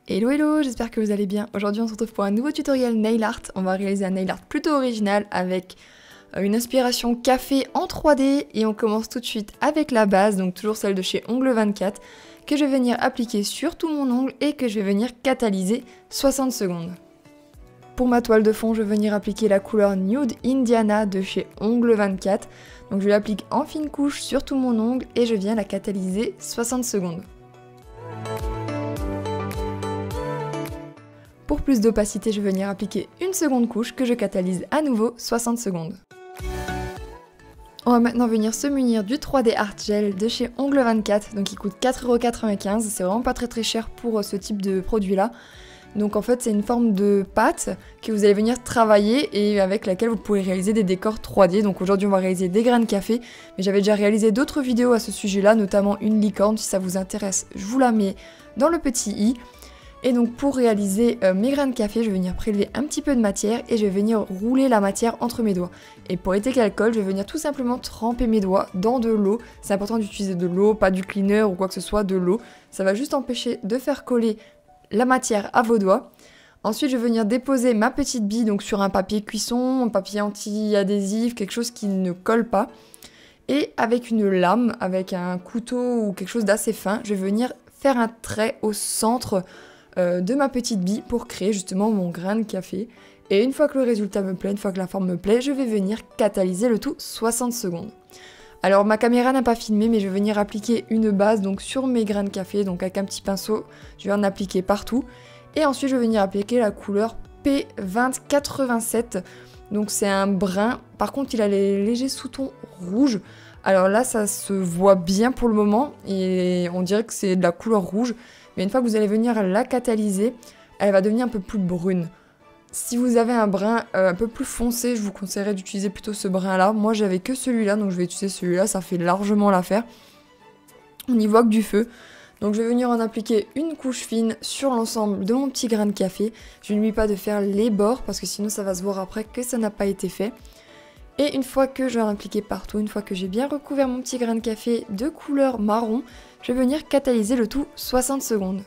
Hello hello, j'espère que vous allez bien. Aujourd'hui on se retrouve pour un nouveau tutoriel nail art. On va réaliser un nail art plutôt original avec une inspiration café en 3D et on commence tout de suite avec la base, donc toujours celle de chez Ongle24 que je vais venir appliquer sur tout mon ongle et que je vais venir catalyser 60 secondes. Pour ma toile de fond, je vais venir appliquer la couleur Nude Indiana de chez Ongle24. Donc je l'applique en fine couche sur tout mon ongle et je viens la catalyser 60 secondes. Pour plus d'opacité, je vais venir appliquer une seconde couche que je catalyse à nouveau 60 secondes. On va maintenant venir se munir du 3D Art Gel de chez Ongle24, donc il coûte 4,95 €, c'est vraiment pas très cher pour ce type de produit là. Donc en fait c'est une forme de pâte que vous allez venir travailler et avec laquelle vous pourrez réaliser des décors 3D. Donc aujourd'hui on va réaliser des grains de café, mais j'avais déjà réalisé d'autres vidéos à ce sujet là, notamment une licorne. Si ça vous intéresse, je vous la mets dans le petit i. Et donc pour réaliser mes grains de café, je vais venir prélever un petit peu de matière et je vais venir rouler la matière entre mes doigts. Et pour éviter qu'elle colle, je vais venir tout simplement tremper mes doigts dans de l'eau. C'est important d'utiliser de l'eau, pas du cleaner ou quoi que ce soit, de l'eau. Ça va juste empêcher de faire coller la matière à vos doigts. Ensuite, je vais venir déposer ma petite bille donc sur un papier cuisson, un papier anti-adhésif, quelque chose qui ne colle pas. Et avec une lame, avec un couteau ou quelque chose d'assez fin, je vais venir faire un trait au centre de ma petite bille pour créer justement mon grain de café. Et une fois que le résultat me plaît, une fois que la forme me plaît, je vais venir catalyser le tout 60 secondes. Alors ma caméra n'a pas filmé, mais je vais venir appliquer une base donc sur mes grains de café, donc avec un petit pinceau, je vais en appliquer partout. Et ensuite je vais venir appliquer la couleur P2087, donc c'est un brun, par contre il a les légers sous-tons rouges. Alors là ça se voit bien pour le moment et on dirait que c'est de la couleur rouge. Mais une fois que vous allez venir la catalyser, elle va devenir un peu plus brune. Si vous avez un brun un peu plus foncé, je vous conseillerais d'utiliser plutôt ce brun là. Moi j'avais que celui-là, donc je vais utiliser celui-là, ça fait largement l'affaire. On n'y voit que du feu. Donc je vais venir en appliquer une couche fine sur l'ensemble de mon petit grain de café. Je n'oublie pas de faire les bords parce que sinon ça va se voir après que ça n'a pas été fait. Et une fois que je vais en appliquer partout, une fois que j'ai bien recouvert mon petit grain de café de couleur marron, je vais venir catalyser le tout 60 secondes.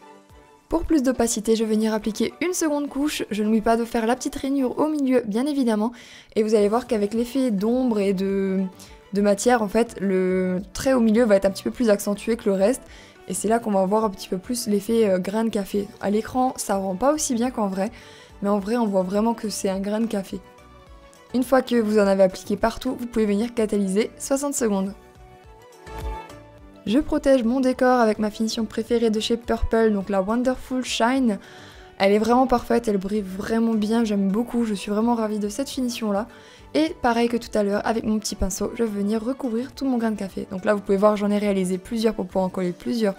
Pour plus d'opacité, je vais venir appliquer une seconde couche, je n'oublie pas de faire la petite rainure au milieu bien évidemment, et vous allez voir qu'avec l'effet d'ombre et de matière, en fait, le trait au milieu va être un petit peu plus accentué que le reste, et c'est là qu'on va voir un petit peu plus l'effet grain de café. À l'écran, ça rend pas aussi bien qu'en vrai, mais en vrai on voit vraiment que c'est un grain de café. Une fois que vous en avez appliqué partout, vous pouvez venir catalyser 60 secondes. Je protège mon décor avec ma finition préférée de chez Purple, donc la Wonderful Shine. Elle est vraiment parfaite, elle brille vraiment bien, j'aime beaucoup, je suis vraiment ravie de cette finition là. Et pareil que tout à l'heure, avec mon petit pinceau, je vais venir recouvrir tout mon grain de café. Donc là vous pouvez voir, j'en ai réalisé plusieurs pour pouvoir en coller plusieurs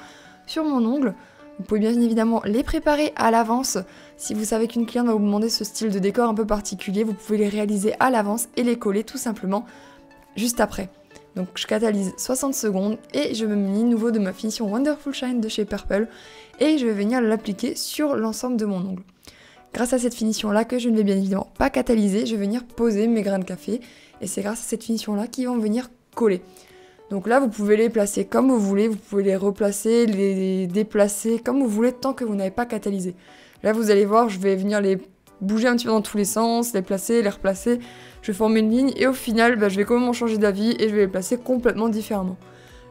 sur mon ongle. Vous pouvez bien évidemment les préparer à l'avance. Si vous savez qu'une cliente va vous demander ce style de décor un peu particulier, vous pouvez les réaliser à l'avance et les coller tout simplement juste après. Donc je catalyse 60 secondes et je me munis de nouveau de ma finition Wonderful Shine de chez Purple et je vais venir l'appliquer sur l'ensemble de mon ongle. Grâce à cette finition là que je ne vais bien évidemment pas catalyser, je vais venir poser mes grains de café et c'est grâce à cette finition là qu'ils vont venir coller. Donc là vous pouvez les placer comme vous voulez, vous pouvez les replacer, les déplacer comme vous voulez tant que vous n'avez pas catalysé. Là vous allez voir, je vais venir les bouger un petit peu dans tous les sens, les placer, les replacer, je vais former une ligne et au final je vais quand même changer d'avis et je vais les placer complètement différemment.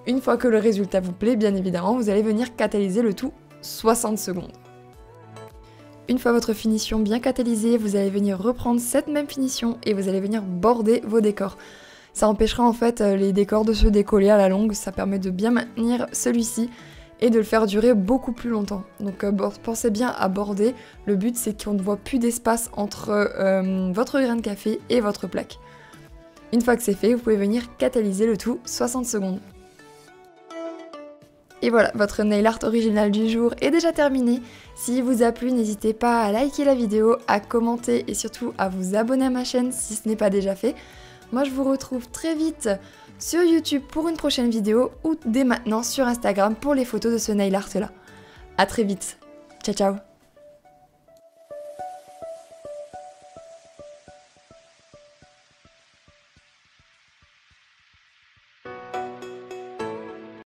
Une fois que le résultat vous plaît, bien évidemment, vous allez venir catalyser le tout 60 secondes. Une fois votre finition bien catalysée, vous allez venir reprendre cette même finition et vous allez venir border vos décors. Ça empêchera en fait les décors de se décoller à la longue, ça permet de bien maintenir celui-ci et de le faire durer beaucoup plus longtemps. Donc pensez bien à border, le but c'est qu'on ne voit plus d'espace entre votre grain de café et votre plaque. Une fois que c'est fait, vous pouvez venir catalyser le tout 60 secondes. Et voilà, votre nail art original du jour est déjà terminé. S'il vous a plu, n'hésitez pas à liker la vidéo, à commenter et surtout à vous abonner à ma chaîne si ce n'est pas déjà fait. Moi je vous retrouve très vite sur YouTube pour une prochaine vidéo ou dès maintenant sur Instagram pour les photos de ce nail art là. A très vite, ciao ciao.